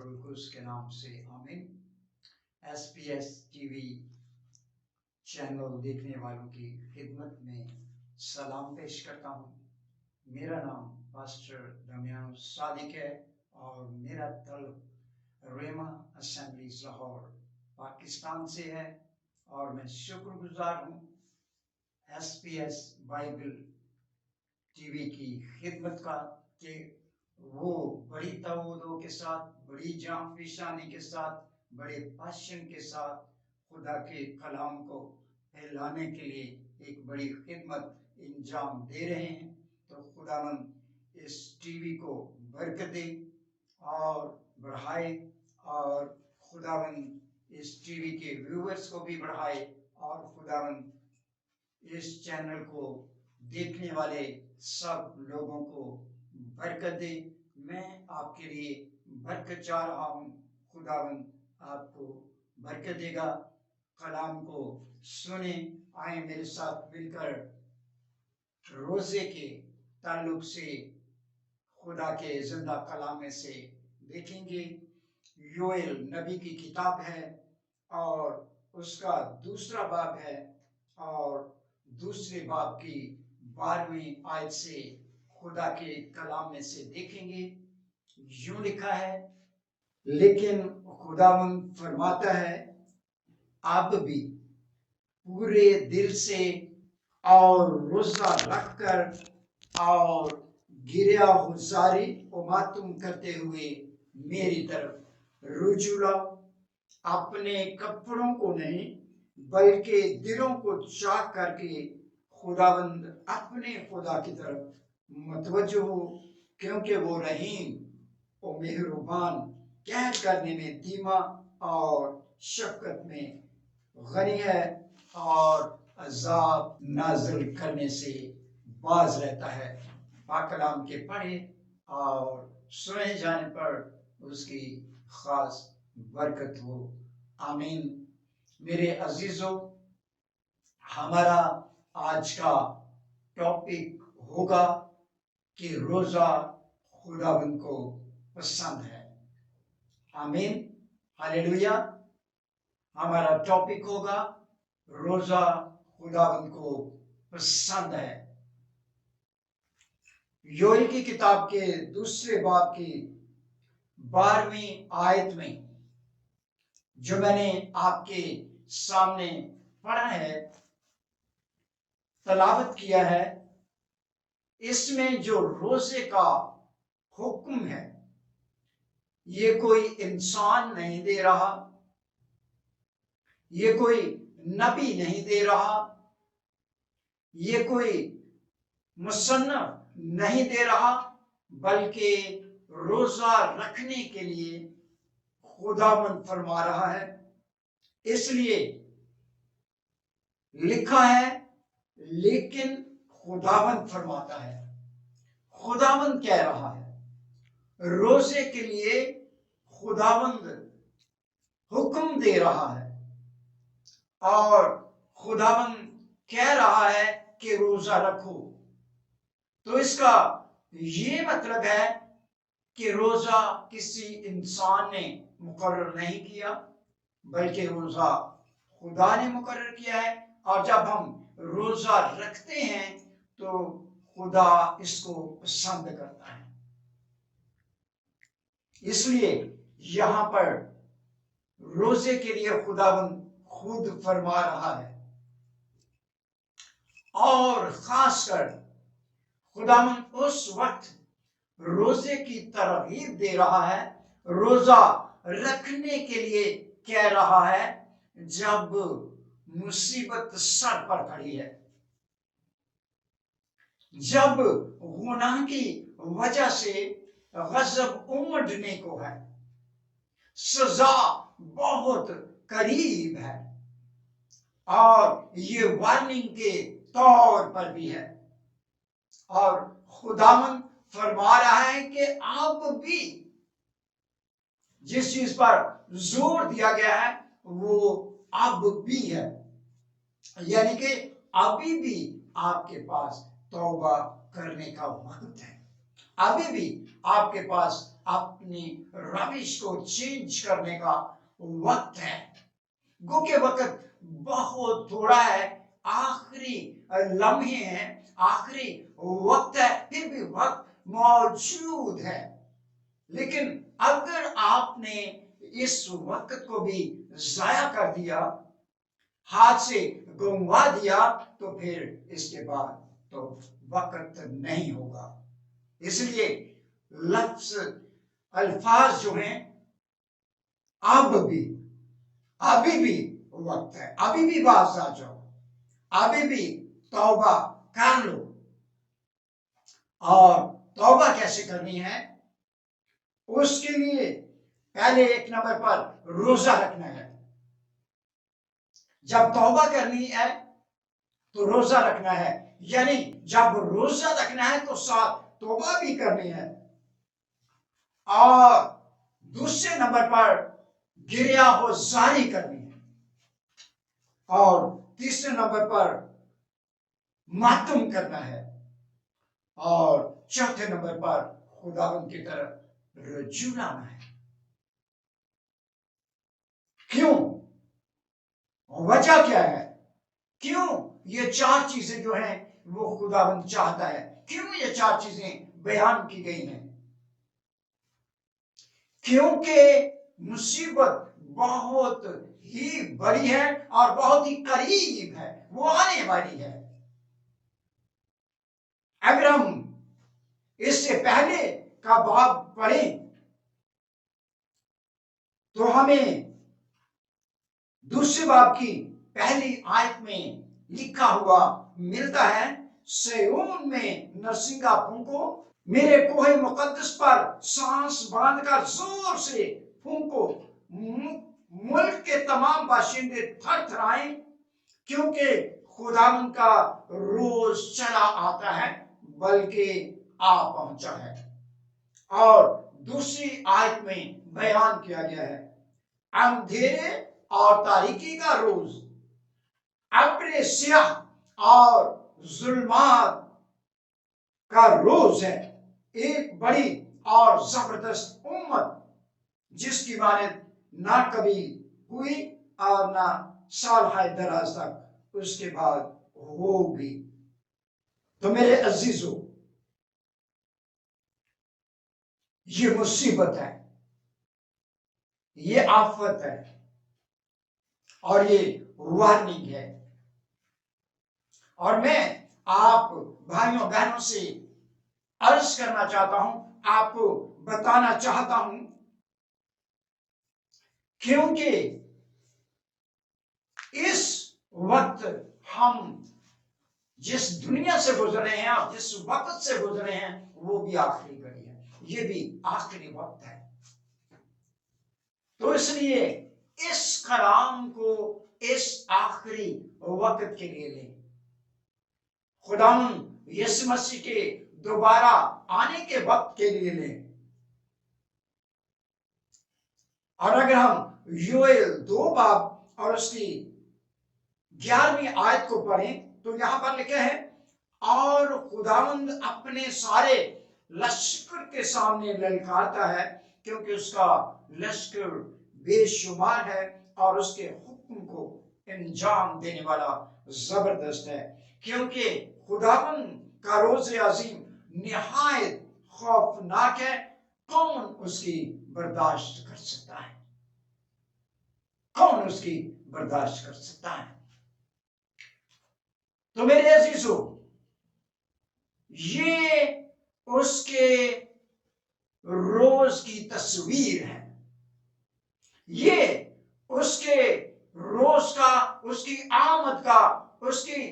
प्रभु क्रूस के नाम से आमीन। एसपीएस टीवी चैनल देखने वालों की खिदमत में सलाम पेश करता हूँ। मेरा नाम पास्टर दमियान सादिक है और मेरा तल्ब रेमा असेंबलीज लाहौर पाकिस्तान से है और मैं शुक्रगुजार हूँ एसपीएस बाइबल टीवी की खिदमत का कि वो बड़ी तवज्जो के साथ, बड़ी जांफिशानी के साथ, बड़े पैशन के साथ खुदा के कलाम को फैलाने के लिए एक बड़ी खिदमत इंजाम दे रहे हैं। तो खुदावंद इस टीवी को बरकत दे और बढ़ाए और खुदावंद इस टीवी के व्यूअर्स को भी बढ़ाए और खुदावंद इस चैनल को देखने वाले सब लोगों को बरकत दे। मैं आपके लिए बरकत चाह रहा हूँ। खुदावंद आपको बरकत देगा। कलाम को सुने। आए मेरे साथ मिलकर रोजे के ताल्लुक से खुदा के जिंदा कलाम में से देखेंगे। योएल नबी की किताब है और उसका दूसरा बाब है और दूसरे बाब की 12वीं आयत से खुदा के कलाम में से देखेंगे। यूं लिखा है, लेकिन खुदावंद फरमाता है, अब भी पूरे दिल से और रोजा रखकर और गिरिया हुजारी और मातूम करते हुए मेरी तरफ रुजू लाओ। अपने कपड़ों को नहीं बल्कि दिलों को चाक करके खुदावंद अपने खुदा की तरफ मतवज्जो हो, क्योंकि वो रहीम और मेहरबान, कहर करने में धीमा और शफकत में गनी है और अजाब नाजिल करने से बाज रहता है। पाक कलाम के पढ़े और सुने जाने पर उसकी खास बरकत हो। आमीन। मेरे अजीजों, हमारा आज का टॉपिक होगा कि रोजा खुदावंद को पसंद है। आमीन, हालेलुया। हमारा टॉपिक होगा रोजा खुदावंद को पसंद है। योएल की किताब के दूसरे बाब की 12वीं आयत में जो मैंने आपके सामने पढ़ा है, तलावत किया है, इसमें जो रोजे का हुक्म है ये कोई इंसान नहीं दे रहा, ये कोई नबी नहीं दे रहा, ये कोई मुसन्नफ नहीं दे रहा, बल्कि रोजा रखने के लिए खुदावंद फरमा रहा है। इसलिए लिखा है, लेकिन खुदावंद फरमाता है। खुदावंद कह रहा है, रोजे के लिए खुदावंद हुक्म दे रहा है और खुदावंद कह रहा है कि रोजा रखो। तो इसका ये मतलब है कि रोजा किसी इंसान ने मुकर्रर नहीं किया, बल्कि रोजा खुदा ने मुकर्रर किया है। और जब हम रोजा रखते हैं तो खुदा इसको पसंद करता है। इसलिए यहां पर रोजे के लिए खुदावंद खुद फरमा रहा है और खासकर खुदावंद उस वक्त रोजे की तरगीब दे रहा है, रोजा रखने के लिए कह रहा है जब मुसीबत सर पर खड़ी है, जब गुनाह की वजह से गजब उमड़ने को है, सजा बहुत करीब है और ये वार्निंग के तौर पर भी है। और खुदावंद फरमा रहा है कि आप भी जिस चीज पर जोर दिया गया है वो अब भी है, यानी कि अभी भी आपके पास तौबा करने का वक्त है, अभी भी आपके पास अपनी रविश को चेंज करने का वक्त है। गो के वक्त बहुत थोड़ा है, आखिरी लम्हे हैं, आखिरी वक्त है, फिर भी वक्त मौजूद है। लेकिन अगर आपने इस वक्त को भी जाया कर दिया, हाथ से गंवा दिया, तो फिर इसके बाद तो वक्त नहीं होगा। इसलिए लफ्ज अल्फाज जो हैं, अभी भी वक्त है, अभी भी बाज आ जाओ, अभी भी तौबा कर लो। और तौबा कैसे करनी है, उसके लिए पहले एक नंबर पर रोजा रखना है। जब तौबा करनी है तो रोजा रखना है, यानी जब रोजा रखना है तो साथ तौबा भी करनी है। और दूसरे नंबर पर गिरिया हो जारी करनी है। और तीसरे नंबर पर मातम करना है। और चौथे नंबर पर खुदावंद की तरफ रुजू लाना है। क्यों? वजह क्या है? क्यों ये चार चीजें जो हैं वो खुदावंद चाहता है? क्यों ये चार चीजें बयान की गई हैं? क्योंकि मुसीबत बहुत ही बड़ी है और बहुत ही करीब है, वो आने वाली है। अगर हम इससे पहले का बाब पढ़ें तो हमें दूसरे बाब की पहली आयत में लिखा हुआ मिलता है, सिय्योन में नरसिंगा फूंको, मेरे कोहे मुकद्दस पर सांस बांधकर जोर से फूंको, मुल्क के तमाम बाशिंदे थर थराएं, क्योंकि खुदावन का रोज चला आता है, बल्कि आ पहुंचा है। और दूसरी आयत में बयान किया गया है, अंधेरे और तारीकी का रोज, अपने स्याह और जुल्मात का रोज है, एक बड़ी और जबरदस्त उम्मत जिसकी मानद ना कभी हुई और ना साल हाय दराज तक उसके बाद होगी। तो मेरे अजीजों, ये मुसीबत है, ये आफत है और ये वार्निंग है। और मैं आप भाइयों बहनों से अर्ज करना चाहता हूं, आपको बताना चाहता हूं, क्योंकि इस वक्त हम जिस दुनिया से गुजर रहे हैं और जिस वक्त से गुजरे हैं वो भी आखिरी घड़ी है, ये भी आखिरी वक्त है। तो इसलिए इस कलाम को इस आखिरी वक्त के लिए लें, खुदावंद यीशु मसीह के दोबारा आने के वक्त के लिए लें। और अगर हम योएल 2 बाब और उसकी 11वीं आयत को पढ़ें तो यहां पर लिखे हैं, और खुदावंद अपने सारे लश्कर के सामने ललकारता है, क्योंकि उसका लश्कर बेशुमार है और उसके हुक्म को अंजाम देने वाला जबरदस्त है। क्योंकि खुदावंद का रोज़े अजीम निहायत खौफनाक है, कौन उसकी बर्दाश्त कर सकता है? कौन उसकी बर्दाश्त कर सकता है? तो मेरे अजीजों, ये उसके रोज की तस्वीर है, ये उसके रोज का, उसकी आमद का, उसकी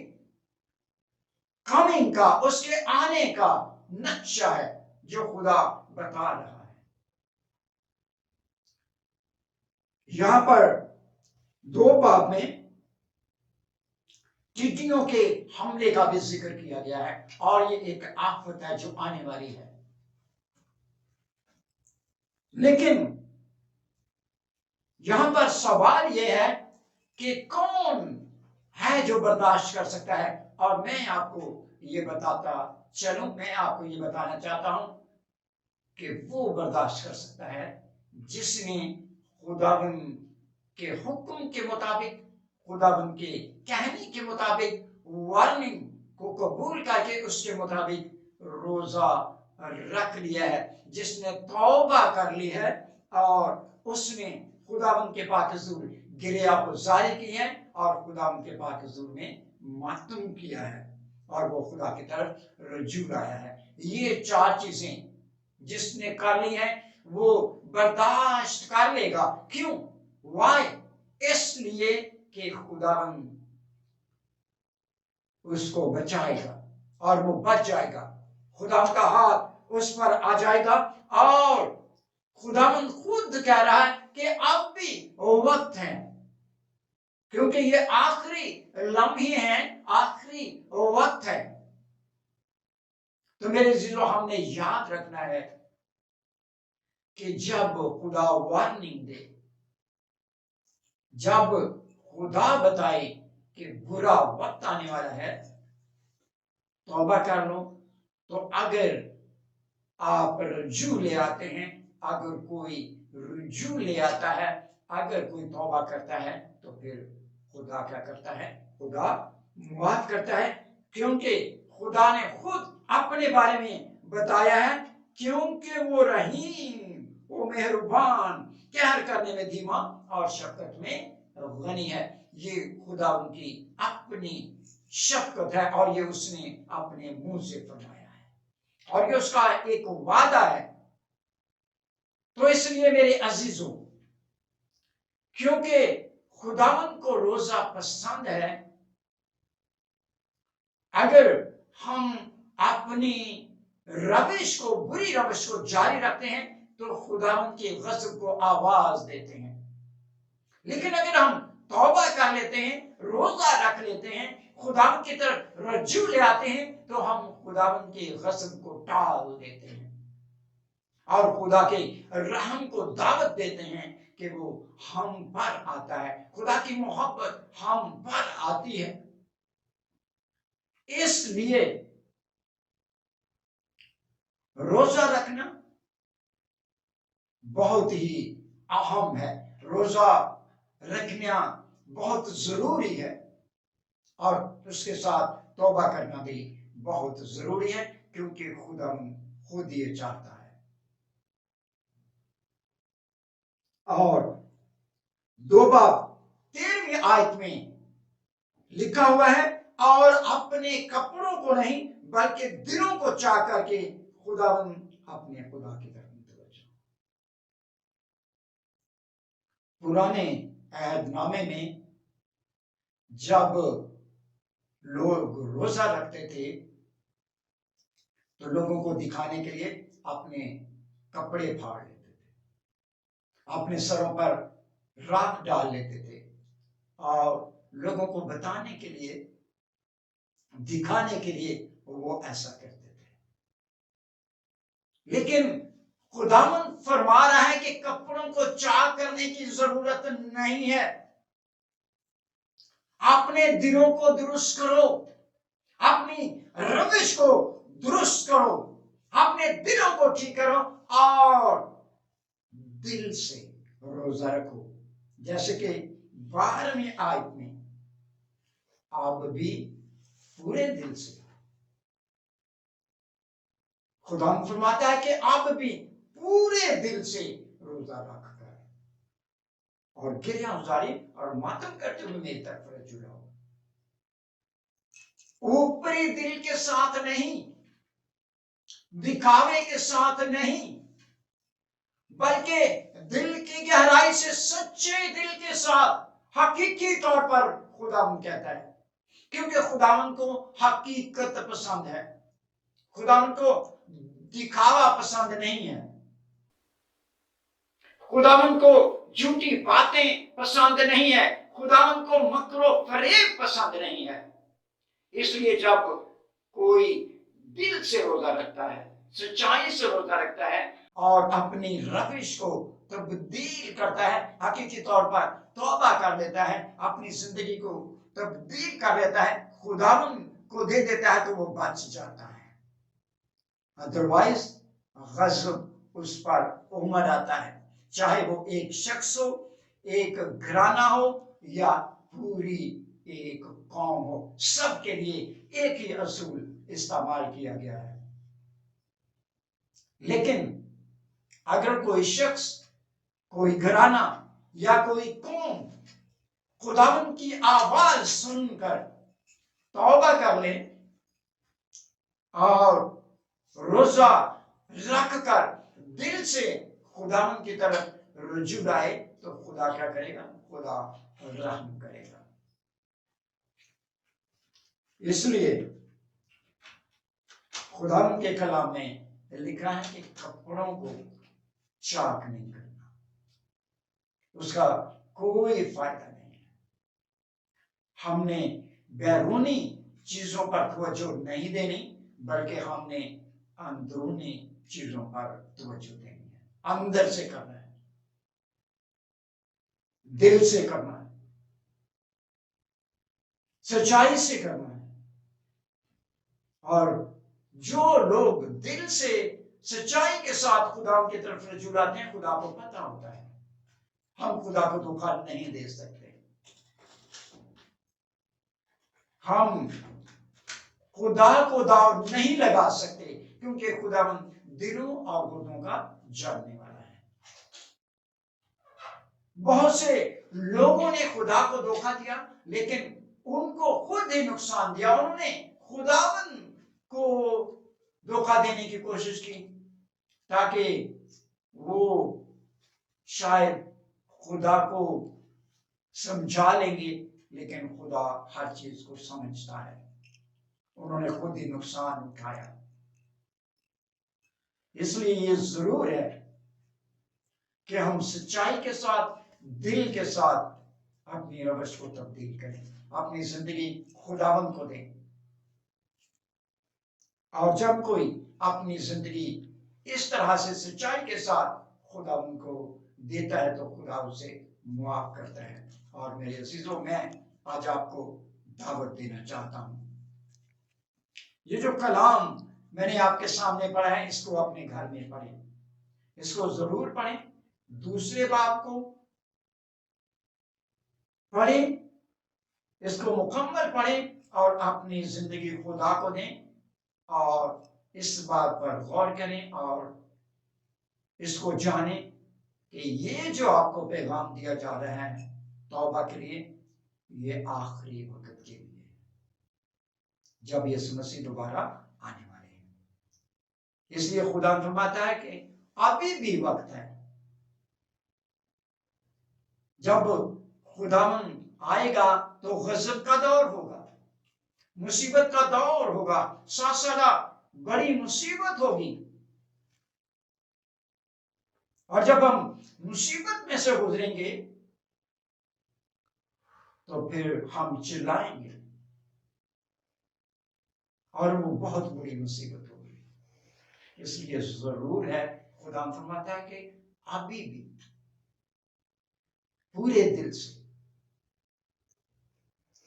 कमिंग का, उसके आने का नक्शा है जो खुदा बता रहा है। यहां पर 2 बाब में टिड्डियों के हमले का भी जिक्र किया गया है, और ये एक आफत है जो आने वाली है। लेकिन यहां पर सवाल यह है कि कौन है जो बर्दाश्त कर सकता है? और मैं आपको ये बताता चलूं, मैं आपको ये बताना चाहता हूं कि वो बर्दाश्त कर सकता है जिसने खुदावंद के हुक्म के मुताबिक, खुदावंद के कहने के मुताबिक, वार्निंग को कबूल करके उसके मुताबिक रोजा रख लिया है, जिसने तौबा कर ली है और उसने खुदावंद के पाक हुजूर गिरिया को जारी की है और खुदावंद के पाक हुजूर में मातम किया है और वो खुदा की तरफ रजू आया है। ये चार चीजें जिसने कर ली है वो बर्दाश्त कर लेगा। क्यों? वाई? इसलिए कि खुदावंद उसको बचाएगा और वो बच जाएगा। खुदा का हाथ उस पर आ जाएगा और खुदावंद खुद कह रहा है कि अब भी वक्त है, क्योंकि ये आखिरी लम्हे हैं, आखिरी वक्त है। तो मेरे जीरो, हमने याद रखना है कि जब खुदा वार्निंग दे, जब खुदा बताए कि बुरा वक्त आने वाला है, तौबा कर लो। तो अगर आप रुजू ले आते हैं, अगर कोई रुजू ले आता है, अगर कोई तौबा करता है, तो फिर खुदा क्या करता है? खुदा माफ करता है, क्योंकि खुदा ने खुद अपने बारे में बताया है, क्योंकि वो रहीम, वो मेहरबान, कहर करने में धीमा और शफकत में गनी है। ये खुदा उनकी अपनी शफकत है और ये उसने अपने मुंह से फरमाया है और ये उसका एक वादा है। तो इसलिए मेरे अजीजों, क्योंकि खुदावन को रोजा पसंद है, अगर हम अपनी रविश को, बुरी रविश को जारी रखते हैं तो खुदावन के गज़ब को आवाज देते हैं। लेकिन अगर हम तौबा कर लेते हैं, रोजा रख लेते हैं, खुदावन की तरफ रज्जू ले आते हैं, तो हम खुदावन के गज़ब को टाल देते हैं और खुदा के रहम को दावत देते हैं कि वो हम पर आता है। खुदा की मोहब्बत हम पर आती है। इसलिए रोजा रखना बहुत ही अहम है, रोजा रखना बहुत जरूरी है और उसके साथ तौबा करना भी बहुत जरूरी है, क्योंकि खुदा खुद ये चाहता है। और 2 बाब 13वीं आयत में लिखा हुआ है, और अपने कपड़ों को नहीं बल्कि दिलों को चाह करके खुदावंद अपने खुदा की तरफ मुतवज्जो। पुराने अहदनामे में जब लोग रोजा रखते थे तो लोगों को दिखाने के लिए अपने कपड़े फाड़ लेते थे, अपने सरों पर राख डाल लेते थे और लोगों को बताने के लिए, दिखाने के लिए वो ऐसा करते थे। लेकिन खुदावंद फरमा रहा है कि कपड़ों को चाक करने की जरूरत नहीं है, अपने दिलों को दुरुस्त करो, अपनी रविश को दुरुस्त करो, अपने दिलों को ठीक करो और दिल से रोजा रखो। जैसे कि 12वीं आयत में, आप भी पूरे दिल से, खुदा फरमाता है कि आप भी पूरे दिल से रोजा रख कर और गिरिया गुजारी और मातम करते हुए मेरी तरफ रज्जू लाओ। ऊपरी दिल के साथ नहीं, दिखावे के साथ नहीं, बल्कि दिल की गहराई से, सच्चे दिल के साथ, हकीकी तौर पर खुदावंद कहता है, क्योंकि खुदावंद को हकीकत पसंद है, खुदावंद को दिखावा पसंद नहीं है, खुदावंद को झूठी बातें पसंद नहीं है, खुदावंद को मकरो फरेब पसंद नहीं है। इसलिए जब कोई दिल से रोजा रखता है, सच्चाई से रोजा रखता है और अपनी रविश को तब्दील करता है, हकीकी तौर पर तौबा कर लेता है, अपनी जिंदगी को तब्दील कर लेता है, खुदावंद को दे देता है, तो वो बच जाता है। अदरवाइज गज़ब उस पर उमड़ आता है, चाहे वो एक शख्स हो, एक घराना हो या पूरी एक कौम हो, सबके लिए एक ही असूल इस्तेमाल किया गया है। लेकिन अगर कोई शख्स, कोई घराना या कोई कौम खुदावंद की आवाज सुनकर तौबा कर ले और रोजा रख कर दिल से खुदावंद की तरफ रुजू आए, तो खुदा क्या करेगा? खुदा रहम करेगा। इसलिए खुदावंद के कलाम में लिखा है कि कपड़ों को चाक नहीं करना, उसका कोई फायदा नहीं है। हमने बैरूनी चीजों पर तवज्जो नहीं देनी, बल्कि हमने अंदरूनी चीजों पर तवज्जो देनी है। अंदर से करना है, दिल से करना है, सच्चाई से करना है। और जो लोग दिल से सच्चाई के साथ खुदा की तरफ रजू लाते हैं, खुदा को पता होता है हम खुदा को धोखा नहीं दे सकते, हम खुदा को दाव नहीं लगा सकते, क्योंकि खुदावंद दिलों और गुर्दों का जानने वाला है। बहुत से लोगों ने खुदा को धोखा दिया, लेकिन उनको खुद ही नुकसान दिया। उन्होंने खुदावंद को धोखा देने की कोशिश की ताकि वो शायद खुदा को समझा लेंगे, लेकिन खुदा हर चीज को समझता है। उन्होंने खुद ही नुकसान उठाया। इसलिए ये जरूर है कि हम सच्चाई के साथ, दिल के साथ अपनी रवैश को तब्दील करें, अपनी जिंदगी खुदावंद को दें। और जब कोई अपनी जिंदगी इस तरह से सच्चाई के साथ खुदावंद को देता है, तो खुदा उसे मुआफ करता है। और मेरे अजीजों, मैं आज आपको दावत देना चाहता हूं, ये जो कलाम मैंने आपके सामने पढ़ा है, इसको अपने घर में पढ़ें, इसको जरूर पढ़ें, दूसरे बाब को पढ़ें, इसको मुकम्मल पढ़ें और अपनी जिंदगी खुदा को दें और इस बात पर गौर करें और इसको जानें कि ये जो आपको पैगाम दिया जा रहा है तौबा के लिए, ये आखिरी वक्त के लिए, जब यीशु मसीह दोबारा आने वाले हैं। इसलिए खुदा फरमाता है कि अभी भी वक्त है। जब खुदावन आएगा तो गजब का दौर होगा, मुसीबत का दौर होगा, साला बड़ी मुसीबत होगी। और जब हम मुसीबत में से गुजरेंगे तो फिर हम चिल्लाएंगे और वो बहुत बड़ी मुसीबत होगी। इसलिए जरूर है, खुदा फरमाता है कि अभी भी पूरे दिल से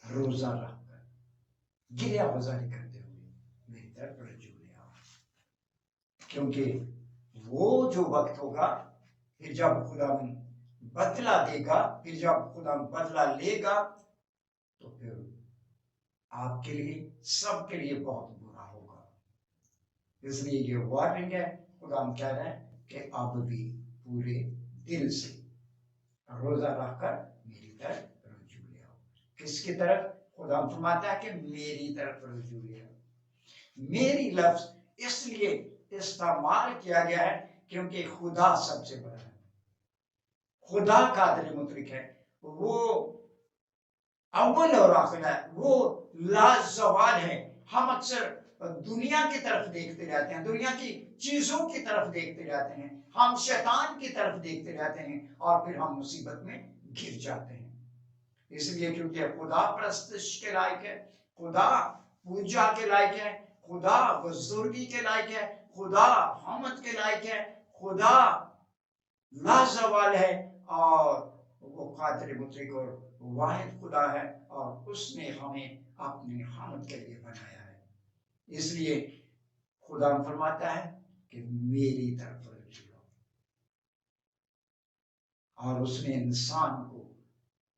रोजा रखकर गिरिया बाजारी करते हुए मेरी तरफ रजू ले आओ, क्योंकि वो जो वक्त होगा, फिर जब खुदा बदला देगा, फिर जब खुदा बदला लेगा, तो फिर आपके लिए, सबके लिए बहुत बुरा होगा। इसलिए ये वार्निंग है, खुदा कह रहे हैं कि अब भी पूरे दिल से रोजा रखकर मेरी तरफ रुजू ले आओ। किसकी तरफ? खुदा फरमाता है कि मेरी तरफ रुजू ले आओ। मेरी लफ्ज इसलिए इस्तेमाल किया गया है क्योंकि खुदा सबसे बड़ा है, खुदा कादिर मुतरिक है, वो अव्वल और आखिर है, वो लाजवाल है। हम अक्सर दुनिया की तरफ देखते रहते हैं, दुनिया की चीजों की तरफ देखते रहते हैं, हम शैतान की तरफ देखते रहते हैं और फिर हम मुसीबत में घिर जाते हैं। इसलिए क्योंकि खुदा प्रस्तुत के लायक है, खुदा पूजा के लायक है, खुदा बुजुर्गी के लायक है, खुदा हमद के लायक है, खुदा लाजवाल है और वो कादिर मुतरिक और वाहिद खुदा है और उसने हमें अपनी हमद के लिए बनाया है। इसलिए खुदा फरमाता है कि मेरी तरफ रुजू लो, और उसने इंसान को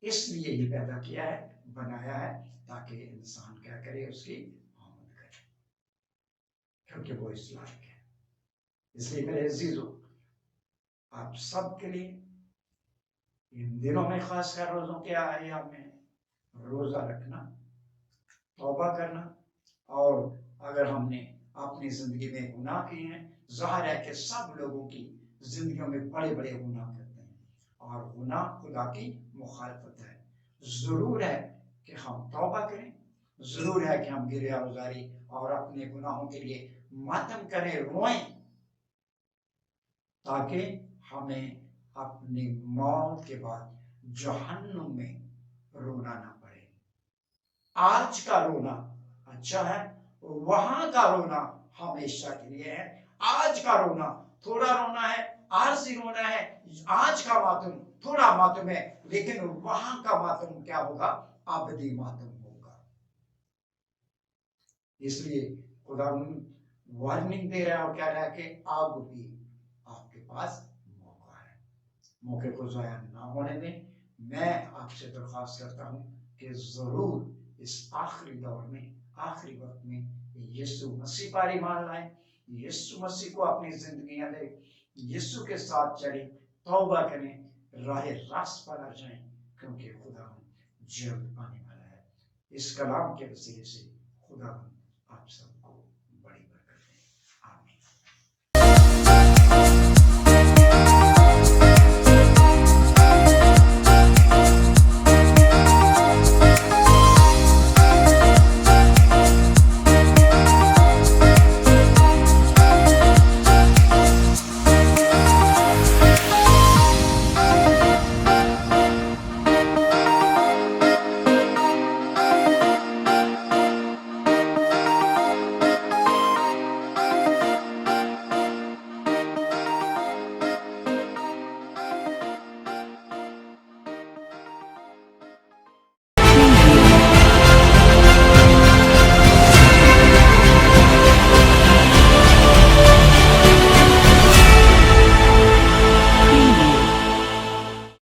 इसलिए ही पैदा किया है, बनाया है, ताकि इंसान क्या करे, उसकी आमद करे, क्योंकि वो इस लायक है। इसलिए मेरे अजीजों, आप सबके लिए इन दिनों में, खासकर रोजों के आयाम में, रोजा रखना, तौबा करना, और अगर हमने अपनी जिंदगी में गुनाह किए हैं, जाहिर है कि सब लोगों की जिंदगियों में बड़े बड़े गुनाह करते हैं, और गुनाह खुदा की मुखालफत है। जरूर है कि हम तौबा करें, जरूर है कि हम गिरिया गुजारी और अपने गुनाहों के लिए मातम करें, रोएं, ताकि हमें अपनी मौत के बाद जहन्नुम में रोना ना पड़े। आज का रोना अच्छा है, वहां का रोना हमेशा के लिए है। आज का रोना थोड़ा रोना है, आरजी रोना है, आज का मातम थोड़ा मातम है, लेकिन वहां का मातम क्या होगा, अबदी मातम होगा। इसलिए खुदा वार्निंग दे रहा है और कह रहा है कि अब भी आपके पास मौका है, मौके को जाया ना होने दें। मैं आपसे दरख्वास्त करता हूं कि जरूर इस आखिरी दौर में, आखिरी वक्त में यीशु मसीह पर ईमान लाएं, यीशु मसीह को अपनी जिंदगियां दें, यीशु के साथ चलें, तौबा करें, राह रास्त पर आ जाएं, क्योंकि खुदा जल्द आने वाला है। इस कलाम के वसीले से खुदा आप सब